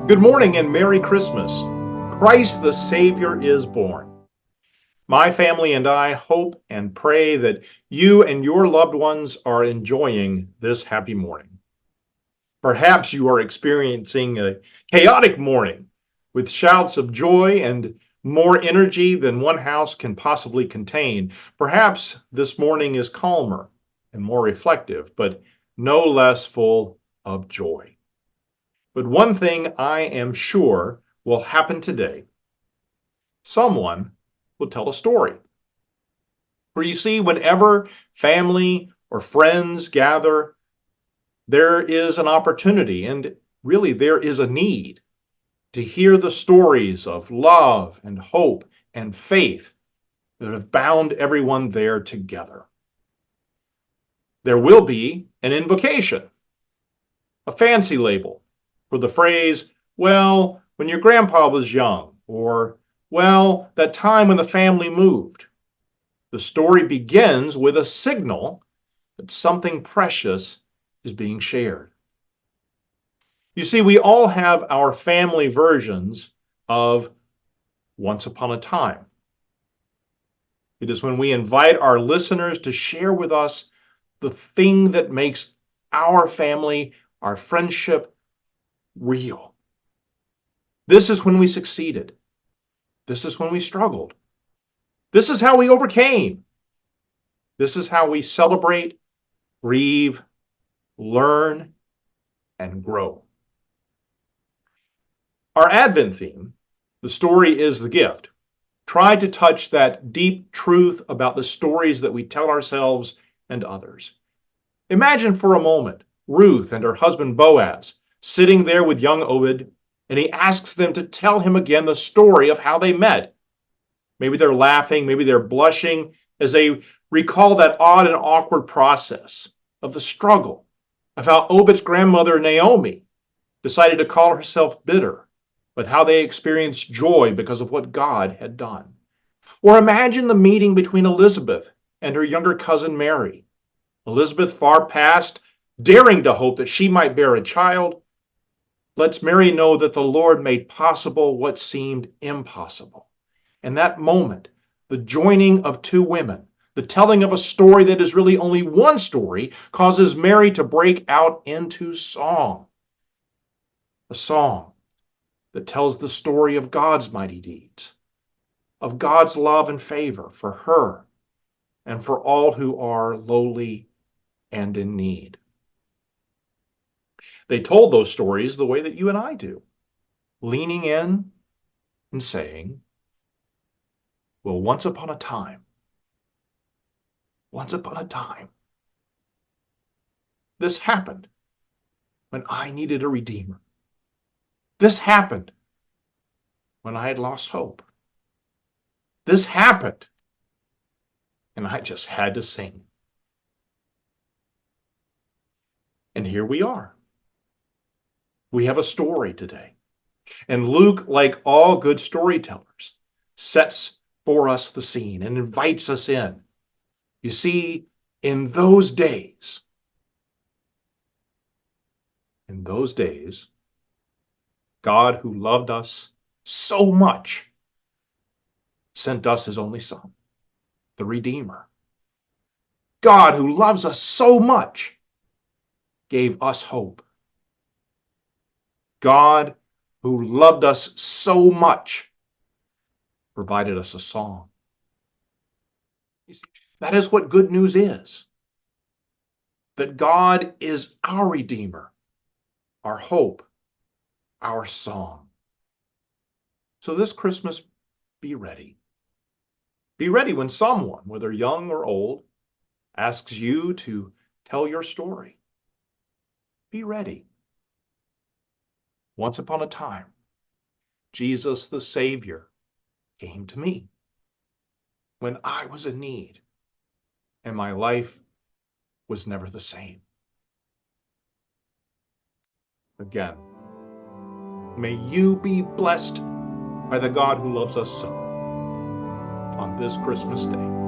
Good morning and Merry Christmas. Christ the Savior is born. My family and I hope and pray that you and your loved ones are enjoying this happy morning. Perhaps you are experiencing a chaotic morning with shouts of joy and more energy than one house can possibly contain. Perhaps this morning is calmer and more reflective, but no less full of joy. But one thing I am sure will happen today. Someone will tell a story. For you see, whenever family or friends gather, there is an opportunity and really there is a need to hear the stories of love and hope and faith that have bound everyone there together. There will be an invocation, a fancy label for the phrase, well, when your grandpa was young, or, well, that time when the family moved. The story begins with a signal that something precious is being shared. You see, we all have our family versions of Once Upon a Time. It is when we invite our listeners to share with us the thing that makes our family, our friendship, real. This is when we succeeded. This is when we struggled. This is how we overcame. This is how we celebrate, grieve, learn, and grow. Our Advent theme, The Story is the Gift, tried to touch that deep truth about the stories that we tell ourselves and others. Imagine for a moment Ruth and her husband Boaz sitting there with young Obed, and he asks them to tell him again the story of how they met. Maybe they're laughing, maybe they're blushing as they recall that odd and awkward process of the struggle, of how Obed's grandmother Naomi decided to call herself bitter, but how they experienced joy because of what God had done. Or imagine the meeting between Elizabeth and her younger cousin Mary. Elizabeth, far past daring to hope that she might bear a child, lets Mary know that the Lord made possible what seemed impossible. And that moment, the joining of two women, the telling of a story that is really only one story, causes Mary to break out into song. A song that tells the story of God's mighty deeds, of God's love and favor for her and for all who are lowly and in need. They told those stories the way that you and I do, leaning in and saying, well, once upon a time, this happened when I needed a redeemer. This happened when I had lost hope. This happened, and I just had to sing. And here we are. We have a story today. And Luke, like all good storytellers, sets for us the scene and invites us in. You see, in those days, God, who loved us so much, sent us his only Son, the Redeemer. God, who loves us so much, gave us hope. God, who loved us so much, provided us a song. You see, that is what good news is. That God is our Redeemer, our hope, our song. So this Christmas, be ready. Be ready when someone, whether young or old, asks you to tell your story. Be ready. Once upon a time, Jesus the Savior came to me when I was in need, and my life was never the same. Again, may you be blessed by the God who loves us so on this Christmas day.